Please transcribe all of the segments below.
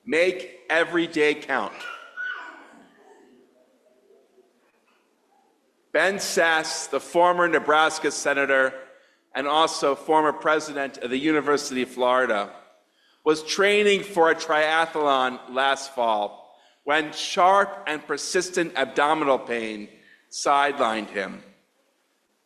Make every day count. Ben Sasse, the former Nebraska senator and also former president of the University of Florida, was training for a triathlon last fall when sharp and persistent abdominal pain sidelined him.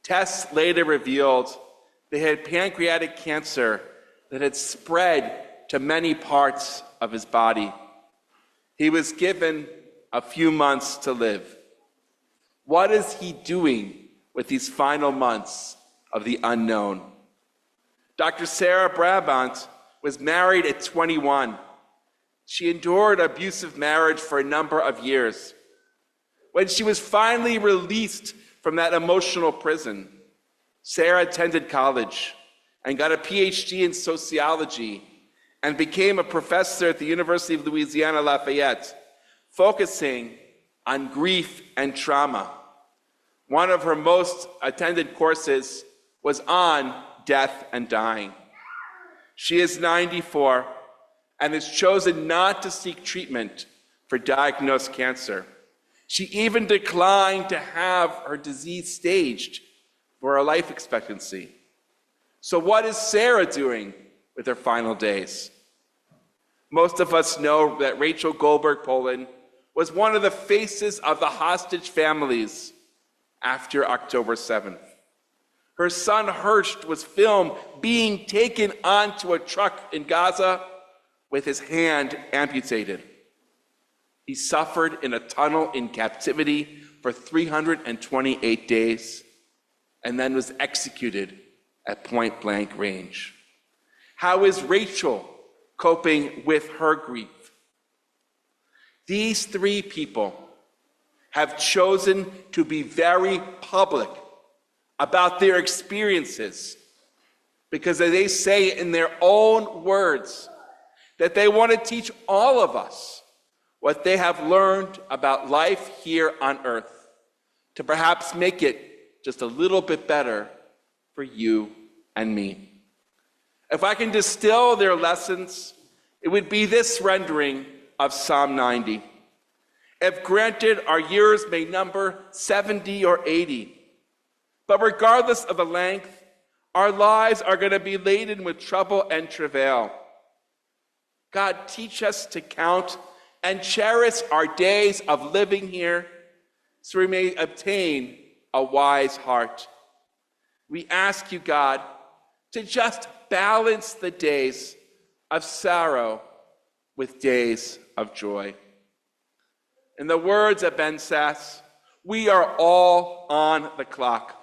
Tests later revealed they had pancreatic cancer that had spread to many parts of his body. He was given a few months to live. What is he doing with these final months of the unknown? Dr. Sarah Brabant was married at 21. She endured an abusive marriage for a number of years. When she was finally released from that emotional prison, Sarah attended college and got a PhD in sociology and became a professor at the University of Louisiana Lafayette, focusing on grief and trauma. One of her most attended courses was on death and dying. She is 94 and has chosen not to seek treatment for diagnosed cancer. She even declined to have her disease staged for her life expectancy. So what is Sarah doing with her final days? Most of us know that Rachel Goldberg-Polin was one of the faces of the hostage families after October 7th. Her son Hirsch was filmed being taken onto a truck in Gaza with his hand amputated. He suffered in a tunnel in captivity for 328 days and then was executed at point-blank range. How is Rachel coping with her grief? These three people have chosen to be very public about their experiences because they say in their own words that they want to teach all of us what they have learned about life here on earth to perhaps make it just a little bit better for you and me. If I can distill their lessons, it would be this rendering of Psalm 90. If granted, our years may number 70 or 80, but regardless of the length, our lives are going to be laden with trouble and travail. God, teach us to count and cherish our days of living here so we may obtain a wise heart. We ask you, God, to just balance the days of sorrow with days of joy. In the words of Ben Sasse, we are all on the clock.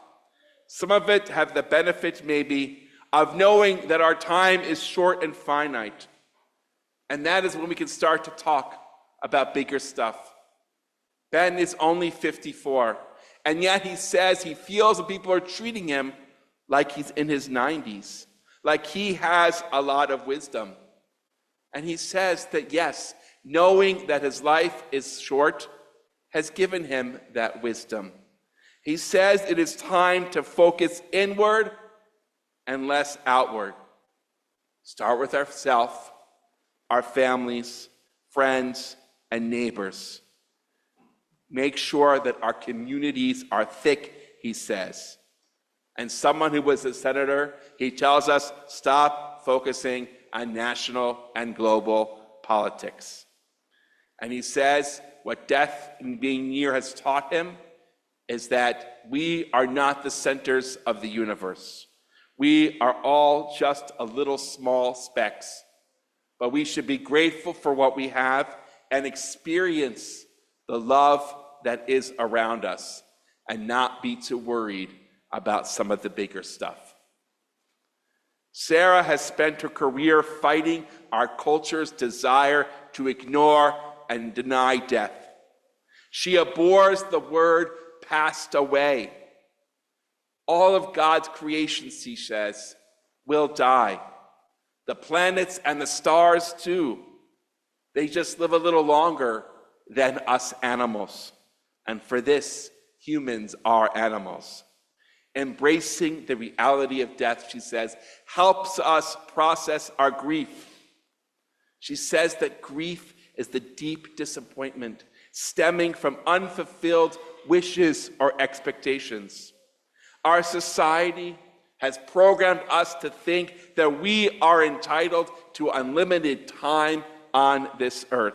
Some of it have the benefit, maybe, of knowing that our time is short and finite. And that is when we can start to talk about bigger stuff. Ben is only 54, and yet he says he feels that people are treating him like he's in his 90s, like he has a lot of wisdom. And he says that yes, knowing that his life is short has given him that wisdom. He says it is time to focus inward and less outward. Start with ourselves, our families, friends, and neighbors. Make sure that our communities are thick, he says. And someone who was a senator, he tells us, stop focusing on national and global politics. And he says what death and being near has taught him is that we are not the centers of the universe. We are all just a little small specks, but we should be grateful for what we have and experience the love that is around us and not be too worried about some of the bigger stuff. Sarah has spent her career fighting our culture's desire to ignore and deny death. She abhors the word passed away. All of God's creation, she says, will die. The planets and the stars too. They just live a little longer than us animals. And for this, humans are animals. Embracing the reality of death, she says, helps us process our grief. She says that grief is the deep disappointment stemming from unfulfilled wishes or expectations. Our society has programmed us to think that we are entitled to unlimited time on this earth.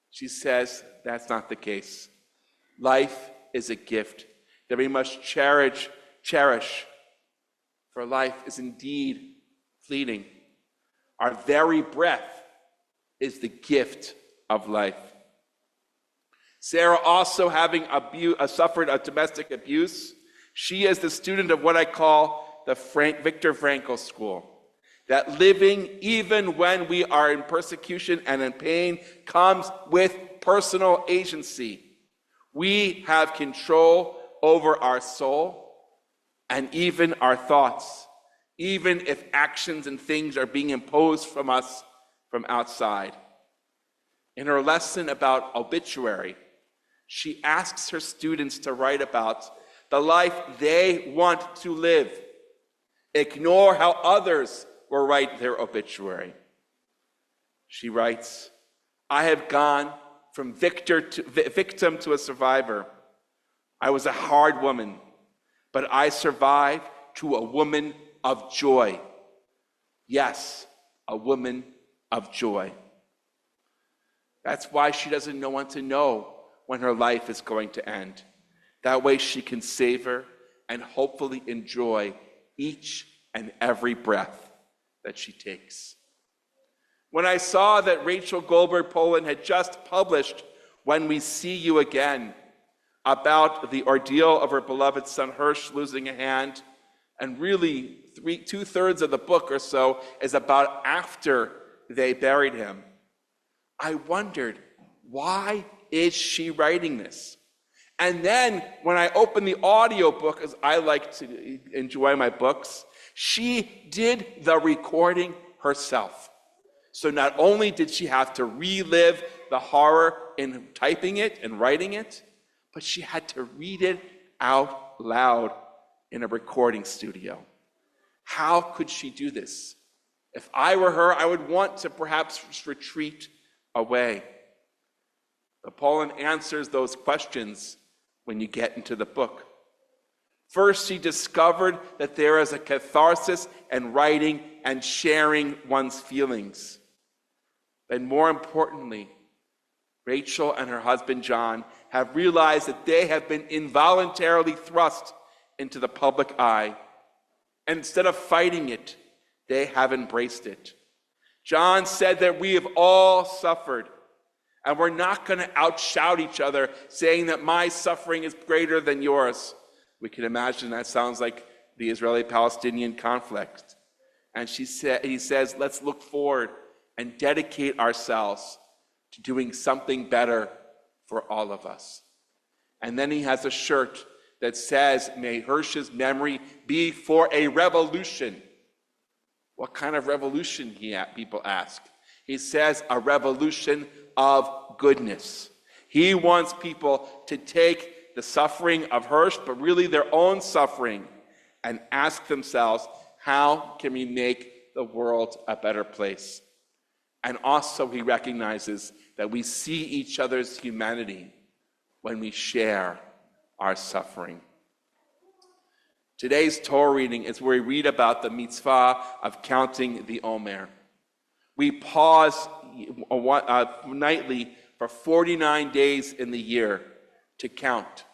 She says that's not the case. Life is a gift that we must cherish, for life is indeed fleeting. Our very breath is the gift of life. Sarah, also having suffered a domestic abuse, she is the student of what I call the Viktor Frankl School. That living, even when we are in persecution and in pain, comes with personal agency. We have control over our soul and even our thoughts, even if actions and things are being imposed from us from outside. In her lesson about obituary, she asks her students to write about the life they want to live. Ignore how others will write their obituary. She writes, I have gone from victim to a survivor. I was a hard woman, but I survived to a woman of joy. Yes, a woman of joy. That's why she doesn't want to know when her life is going to end. That way she can savor and hopefully enjoy each and every breath that she takes. When I saw that Rachel Goldberg Poland had just published When We See You Again about the ordeal of her beloved son Hirsch losing a hand, and really 2/3 of the book or so is about after they buried him, I wondered, why is she writing this? And then when I opened the audiobook, as I like to enjoy my books, she did the recording herself. So not only did she have to relive the horror in typing it and writing it, but she had to read it out loud in a recording studio. How could she do this? If I were her, I would want to perhaps retreat away. But Poland answers those questions when you get into the book. First, she discovered that there is a catharsis in writing and sharing one's feelings. And more importantly, Rachel and her husband John have realized that they have been involuntarily thrust into the public eye. And instead of fighting it, they have embraced it. John said that we have all suffered, and we're not going to outshout each other saying that my suffering is greater than yours. We can imagine that sounds like the Israeli-Palestinian conflict. And he says, let's look forward and dedicate ourselves to doing something better for all of us. And then he has a shirt that says, may Hirsch's memory be for a revolution. What kind of revolution, people ask? He says, a revolution of goodness. He wants people to take the suffering of Hirsch, but really their own suffering, and ask themselves, how can we make the world a better place? And also he recognizes that we see each other's humanity when we share our suffering. Today's Torah reading is where we read about the mitzvah of counting the Omer. We pause nightly for 49 days in the year to count.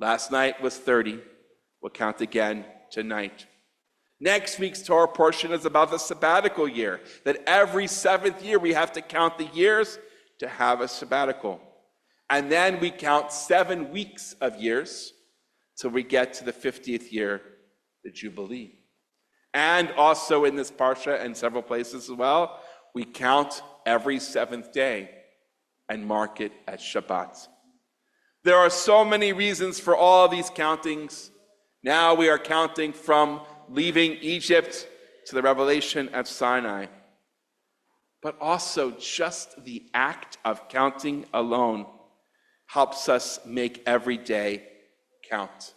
Last night was 30. We'll count again tonight. Next week's Torah portion is about the sabbatical year, that every 7th year we have to count the years to have a sabbatical. And then we count 7 weeks of years till we get to the 50th year, the Jubilee. And also in this parsha and several places as well, we count every 7th day and mark it as Shabbat. There are so many reasons for all of these countings. Now we are counting from leaving Egypt to the revelation at Sinai. But also just the act of counting alone helps us make every day count.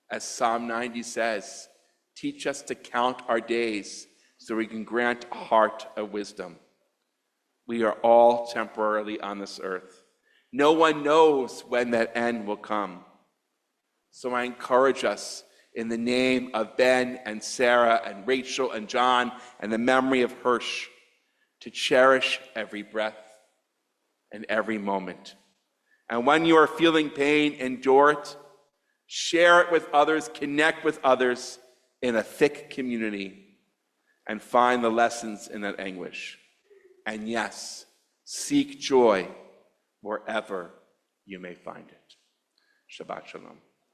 As Psalm 90 says, teach us to count our days so we can grant a heart of wisdom. We are all temporarily on this earth. No one knows when that end will come. So I encourage us in the name of Ben and Sarah and Rachel and John and the memory of Hirsch to cherish every breath and every moment. And when you are feeling pain, endure it, share it with others, connect with others in a thick community, and find the lessons in that anguish. And yes, seek joy wherever you may find it. Shabbat Shalom.